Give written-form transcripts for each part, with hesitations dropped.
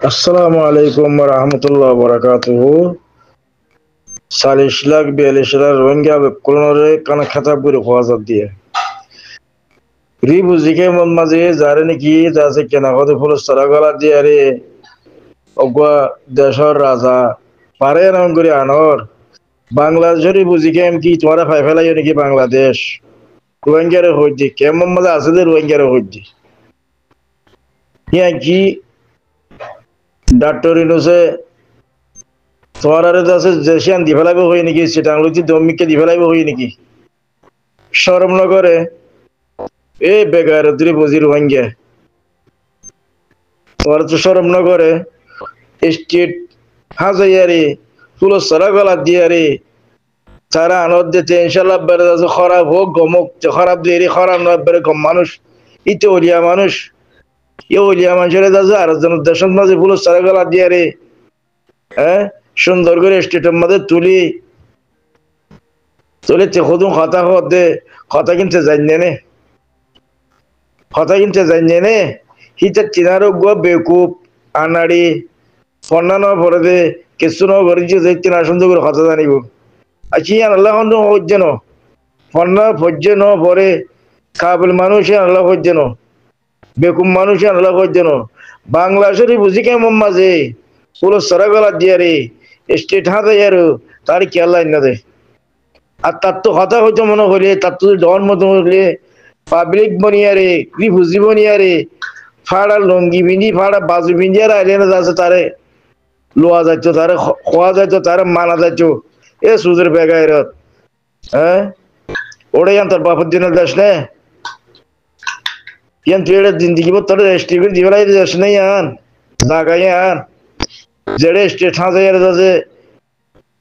আসসালামু আলাইকুম রহমতুল্লাহ বরাকাতুহু। 40 লাখ 42 লাখ রোহিঙ্গা বেকুলরে কানা খাতা বুড়ি খোয়াজাত দিয়ে রি বুঝিকে মন মাঝে যারে নাকি যাচ্ছে কেনা কত ফুল সারা গলা দিয়ে রে অগুয়া দেশর রাজা পারে নাম করে আনর বাংলাদেশের বুঝিকে এম কি তোমারা ফাই ফেলাই নাকি বাংলাদেশ রোহিঙ্গারে হইজি কেমন মাঝে আছে যে রোহিঙ্গারে হইজি ইয়া কি ডাক্তার ইনুসে তোমার আরে আছে জেসিয়ান দি ফেলাইবে হই নাকি সেটাংলুতি দমিকে দি ফেলাইবে হই নাকি শরম নগরে এ বেগার তুই বুঝির ভাঙ্গে তোমার তো শরম নগরে স্টেট হাজাইয়ারে ফুল সারা গলা দিয়ারে তারা আনন্দ দিতে ইনশাল্লাহ বেড়ে যাচ্ছে খারাপ হোক গমক খারাপ দিয়ে খারাপ না বেড়ে গম মানুষ ইতে ওলিয়া মানুষ এ ওলিয়া মানুষের যাচ্ছে আর জন দেশের মাঝে ফুল সারা গলা দিয়ারে হ্যাঁ সুন্দর করে স্টেটের মধ্যে তুলি খুদুম কথা হতে কথা কিনতে জানিয়ে নে কথা কিনতে জানিয়ে নে হিতে চিনারো গো বেকুব আনাড়ি ফন্না ন ভরে দে কিছু ন ভরে যে চিনা সুন্দর করে কথা জানিব আছি আল্লাহ হচ্ছে ন ফন্না ফজ্জে ন ভরে কাবিল মানুষ আল্লাহ হচ্ছে ন বেকুব মানুষ আল্লাহ হচ্ছে ন বাংলাদেশের বুঝি কেমন মাঝে পুরো সারা গলা দিয়ে রে স্টেট হাতে আর তার কি আল্লাহ না দে আর তার তো কথা হইতো মনে হলে তার তো ডন মতো হলে পাবলিক বনিয়ারে রিফুজি বনিয়ারে ফাড়া লঙ্গি বিন্দি ফাড়া বাজু বিন্দি আর আইলে না যাচ্ছে তারে লোয়া যাচ্ছ তারে খোয়া যাচ্ছ তারে মানা যাচ্ছ এ সুদের বেগায়রত হ্যাঁ ওটাই আন তোর বাপের দিনের দেশ নে ইয়ান তুই এটা জিন্দিগি তোর রেস্টি করে দিবেলাই দেশ নেই আন জাগাই আন যেড়ে স্টেট হাজার যাচ্ছে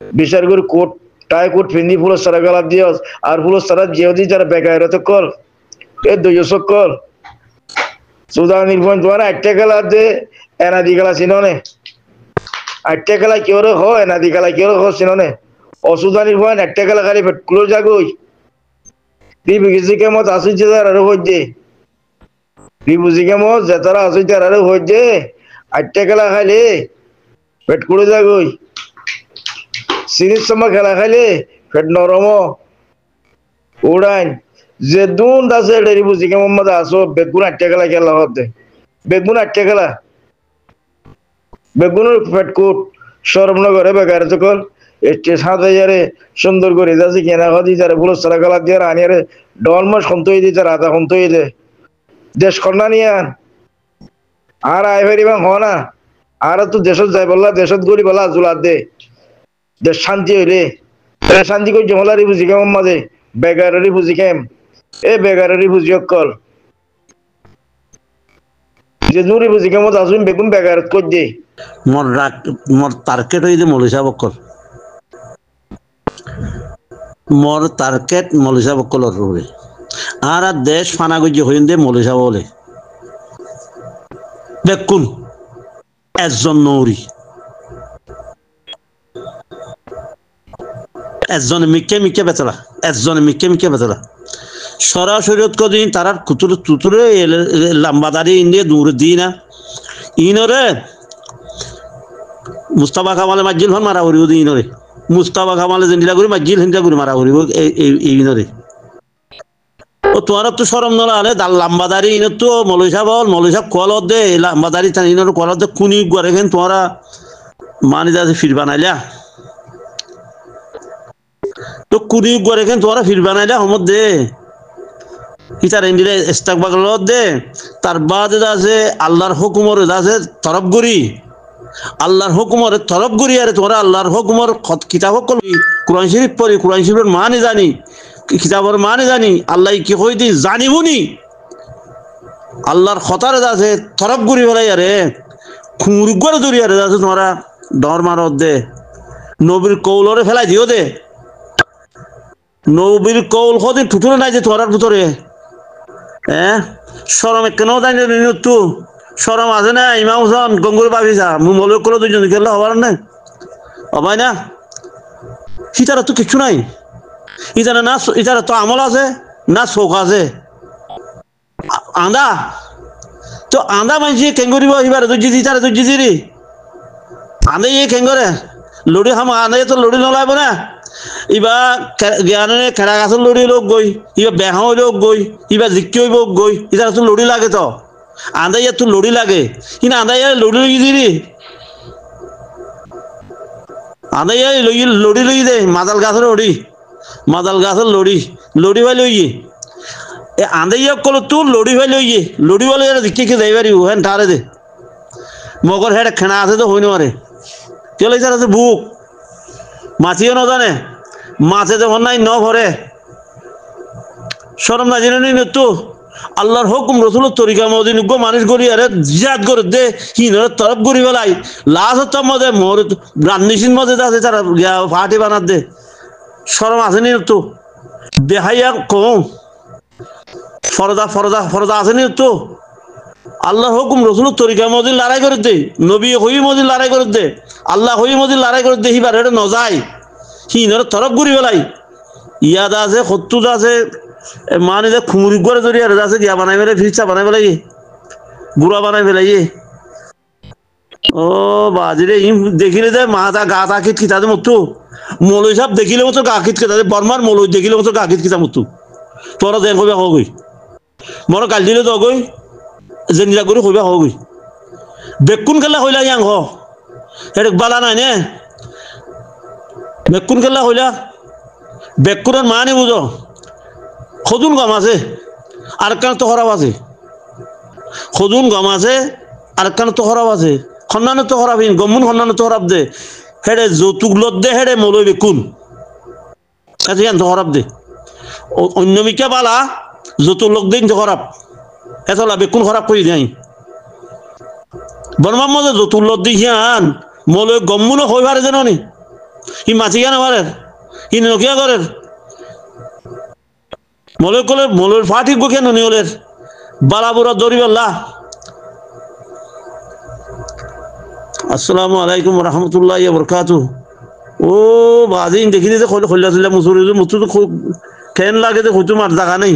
বিচার করে কোর্ট টাই কোর্ট ফিন্দি ফুল সারা গলা দিয়ে আর ফুল সারা জিও যারা বেগায়রত কল এ দুইশো কল সুদান নির্ভর তোমার একটা খেলা দে এনাদি খেলা চিননে একটা খেলা কেউ হ এনাদি খেলা কেউ হ চিননে অসুদা নির্ভর একটা খেলা খালি পেটকুলো জাগই রিবুজিকে মত আসুছে আর হইছে রিবুজিকে মত যেতারা আসুছে আর হইছে একটা খেলা খাইলে পেটকুলো জাগই সিরিজ সময় খেলা খাইলে পেট নরম উড়াইন যে দুন আছে এটা বুঝি কেমন মজা আসো বেগুন আটটা খেলা খেলা হতে বেগুন আটটা খেলা বেগুনের পেটকুট সরমনগরে বেকার যখন এসে সাদা যারে সুন্দর করে যাচ্ছে কেনা খাদি যারে ফুল সারা খেলা দিয়ে আনিয়ারে ডলমাস খন্ত হয়ে দিচ্ছে রাধা খন্ত হয়ে দে দেশ কন্যা নিয়ে আন আর আয় ফেরিবাং হ না আর তো দেশত যাই বললা দেশত গলি বলা জুলার দে দেশ শান্তি হইলে শান্তি কই জমলারি বুঝি কেমন মাঝে বেগারি বুঝি কেম এ বেগারি বুঝি অকল যে জুরি বুঝি কেমন আসুন বেগুন বেগারত কই দে মোর টার্গেট হইছে মৌলিসা বক্কর মোর টার্গেট মৌলিসা বক্কলর রুরে আর দেশ ফানা গজ্জি হইন দে মৌলিসা বলে দেখুন একজন নৌরি একজনে মিকে বেতলা একজনে মিকে বেতলা সরাসরি কদিন তারার তুতুরে লাম্বাদারি ইন্ডিয়া দূর দিই না ইনরে মুস্তাফা কামালে মাজিল হন মারা হরিব ইনরে মুস্তাফা কামালে যেন্দিলা করে মাজিল হিন্দা করে মারা হরিব এই ইনরে ও তোমার তো সরম নলা আলে লাম্বাদারি ইন তো মৌলিসা বল মৌলিসা কলত দে লাম্বাদারি ইনর কলত দে খুনি গড়ে খেন তোমারা মানি যাচ্ছে ফির বানাইলা তো কুড়ি গড়ে খেন তোমারা ফির বানাইলা হমত দে ইতার ইন্দিলে ইস্তাক বাগল দে তার বাদে আছে আল্লাহর হুকুমর আছে তরফগুরি আল্লাহর হুকুমর তরফগুরি আরে তোমরা আল্লাহর হুকুমর কিতাব কলবি কোরআন শরীফ পড়ি কোরআন শরীফের মানে জানি কিতাবের মানে জানি আল্লাহ কি কই দি জানিবনি আল্লাহর খতারে আছে তরফগুরি ফেলাই আরে খুরগর দরি আরে আছে তোমরা ডর মারত দে নবীর কৌলরে ফেলাই দিও দে নবীর কৌল কদিন ঠুঠুরে নাই যে তোরার ভিতরে হ্যাঁ সরম কেন জানি তু সরম আছে না ইমাম হোসেন গঙ্গুর বাবিসা মূল করলো দুইজন খেললে হবার না হবাই না ইতারা তো কিছু নাই ইতারা তো আমল আছে না শোক আছে আন্দা তো আন্দা মানছি কেন করিব এবার দুজি দি তারে দুজি দি রে আন্দে ইয়ে কেন করে লড়ি খাম আন্দে তো লড়ি নলাইব না ইবা জ্ঞানে খেড়া গাছের লড়ি লোক গই ইবা বেহাও লোক গই ইবা জিকি হইব গই ইতার তো লড়ি লাগে তো আন্দা ইয়া তো লড়ি লাগে কিন্তু আন্দা ইয়া লড়ি লই দি রে আন্দা ইয়া লড়ি লই দে মাদাল গাছের লড়ি লড়ি ভাই লইয়ে এ আন্দে ইয়া কল তুই লড়ি ভাই লইয়ে লড়ি বলে জিকি কে যাইবারি হেন ঠারে দে মগর হেড খেনা আছে তো হইন মারে চলে যার আছে বুক মাছিও না জানে মাছে যখন নাই ন ভরে শরম না জেনে নিন তো আল্লাহর হুকুম রসুলের তরিকা মদিন গো মানুষ গড়ি আরে জিয়াদ করে দে হিনর তরফ গড়ি বেলাই লাশ হতো মদে মোর রান্নিসিন মদে আছে তারা ফাটি বানাত দে শরম আছে নি তো বেহাইয়া কম ফরদা আছে নি তো আল্লাহর হুকুম রসুলের তরিকা মদিন লড়াই করে দে নবী হই মদিন লড়াই করে দে আল্লাহ হই মদিন লড়াই করে দে হিবার এটা নজাই হিনর তরফ গড়ি বেলাই ইয়াদ আছে সত্তুদ আছে মানে যে খুমুরি করে ধরি আর আছে গিয়া বানাই ফেলে ফিরচা বানাই ফেলাই গুড়া বানাই ফেলাই ও বাজিরে ই দেখিলে যে মাথা গা তাকিত কিতা দে মতো মলই সাহেব দেখিলে মতো গা কিত কিতা দে বর্মার মলই দেখিলে মতো গা কিত কিতা মতো তোরা দেন কইবা হগই মর কাল দিলে তো গই জেনিলা করে কইবা হগই বেকুন কেলা হইলা ইয়াং হ হেড বালা নাই নে বেকুন কেলা হইলা বেকুনের মানে বুঝো খদুন গম আছে আর কান তো খরাব আছে খদুন গম আছে আর কান তো খরাব আছে খন্নানো তো খরাব হিন গমুন খন্নানো তো খরাব দে হেডে যৌতুক লত দে হেডে মলই বেকুন কাছে তো খরাব দে অন্য মিকা বালা যৌতুক লোক দিন তো খরাব এতলা বেকুন খরাব করে দেয় বনমার মধ্যে যৌতুক লত দি হিয়ান মলই গমুনও হই পারে যেন নি হি মাছি কেন পারে হি নকিয়া করে মলয় কলে মলয়ের ফাটি গো কেন নিওলের বালাবুরা দরিবাল্লাহ আসসালামু আলাইকুম রহমতুল্লাহি ওয়া বারাকাতুহু ও বাজিন দেখি দিতে খল্লা খল্লা মুসুরি মুতু তো কেন লাগে যে হইতো মার জায়গা নেই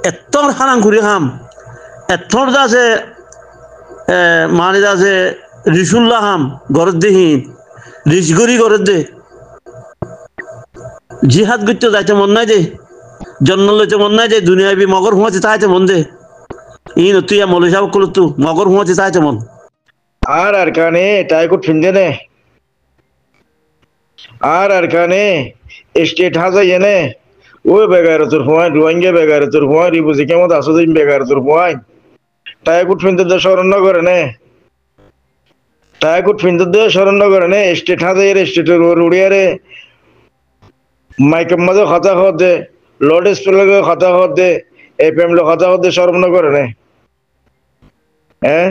এত হারাম ঘুরে খাম এতর আছে মানে আছে রিসুল্লাহ হাম ঘরের দেহীন রিসগরি ঘরের দে জিহাদ করতে যাইতে মন নাই যে জন্ম লইতে মন নাই যে দুনিয়ায় বি মগর হুঁয়াতে তাইতে মন দে ই তুই মৌলী সাহেব করলো তু মগর হুঁয়াতে তাইতে মন আর কানে টাইকুট ফিন্দে নে আর কানে স্টেট হাজাই এনে ও বেগারে তোর হুঁয়াই রোহিঙ্গা বেগারে তোর হুঁয়াই রিবুজি কেমন আসো দিন বেগারে তোর হুঁয়াই টাইকুট ফিন্দে দে স্মরণ করে নে টাইকুট ফিন্দে দে স্মরণ করে নে স্টেট হাজাই রে স্টেটের উড়িয়ারে মাইকের মাঝে কথা হতে লোড স্পিকারে কথা হতে এফএম লো কথা হতে শরম না করে নে হ্যাঁ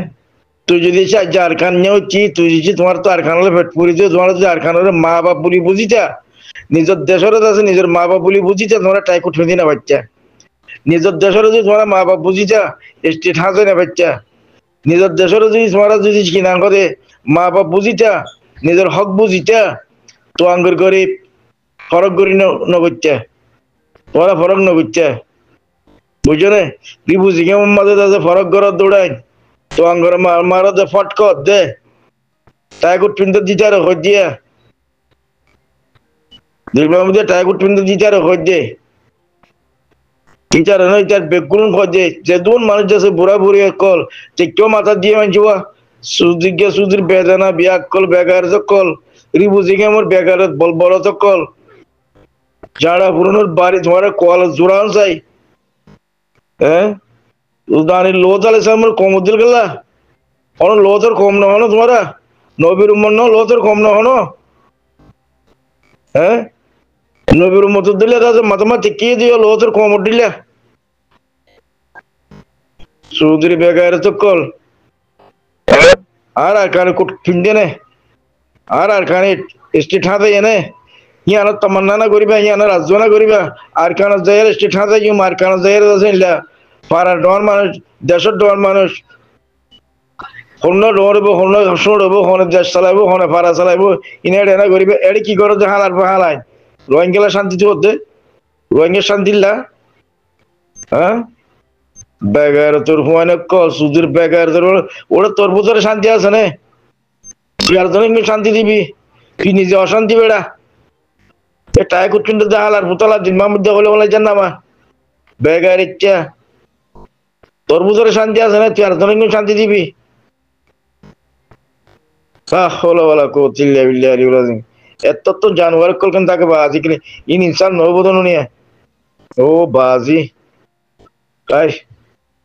তুই যদি চাই ঝাড়খান্ড নিয়েও চি তুই যদি তোমার তো আরখানলে পেট পুরিতে তোমার যদি আরখানের মা বাপ বলি বুঝিতা নিজের দেশের আছে নিজের মা বাপ বলি বুঝিতা তোমরা টাইকুট ফিন্দি না বাচ্চা নিজের দেশের যদি তোমার মা বাপ বুঝিতা স্টেট হাজে না বাচ্চা নিজের দেশের যদি তোমরা যদি কিনা করে মা বাপ বুঝিতা নিজের হক বুঝিতা তো আঙ্গুর গরিব ফরক করি নগত্যা তোরা ফরক নগত্যা বুঝছো না রিবুজি কেমন মাঝে আছে ফরক করার দৌড়াই তো আঙ্গুর মারা দে ফটক দে টাইকুট পিনতে দিতে আর হয়ে দিয়া দেখলাম টাইকুট পিনতে দিতে আর হয়ে দে টিচার নয় তার বেগুন খোঁজে যে দুন মানুষ আছে বুড়া বুড়ি কল যে কেউ মাথা দিয়ে মানছিবা সুদিকে সুদির বেদনা বিয়া কল বেগার কল রিবুজি কেমন বেগার বল বড় তো কল যারা পুরনোর বাড়ি তোমার কল জোড়ান চাই হ্যাঁ দানি লো তালে সামর কম দিল গেলা অন লো তোর কম না হনো তোমারা নবীর উম্মত ন লো তোর কম না হনো হ্যাঁ নবীর উম্মত দিলে রাজা মাতামা টিকিয়ে দিও লো তোর কম দিলে সুদরি বেগার তো কল আর কানে কুট ফিন্দে নে আর কানে স্টেট হাতে এনে ইয়ানো তমন্না না করিবা ইয়ানো রাজ্য না করিবা আর কান জায়ের স্টেট হাতে ইউ মার কান জায়ের আছে পাড়ার ডর মানুষ দেশের ডর মানুষ হন্য ডরবো হন্য সরবো হনে দেশ চালাইবো হনে পাড়া চালাইবো ইনে এনা করিবে এড়ে কি করে যে হালার হালাই রোহিঙ্গা শান্তি হতে রোহিঙ্গা শান্তি হ্যাঁ বেগার তোর হুয়ানে কল সুদের বেগার তোর ওরা তোর ভিতরে শান্তি আছে না? তুই আর জনকে শান্তি দিবি, তুই নিজে অশান্তি বেড়া। টাই করছেন তো আলার পুতলা দিন মামুদ হলে বলে জান না বেগার ইচ্ছা তোর ভিতরে শান্তি আছে না? তুই আর জনকে শান্তি দিবি? হলো বলা কো চিল্লা বিল্লা এত তো জানোয়ার কলকান তাকে বাজি কিনে ইন ইনসান নবদন নিয়ে ও বাজি তাই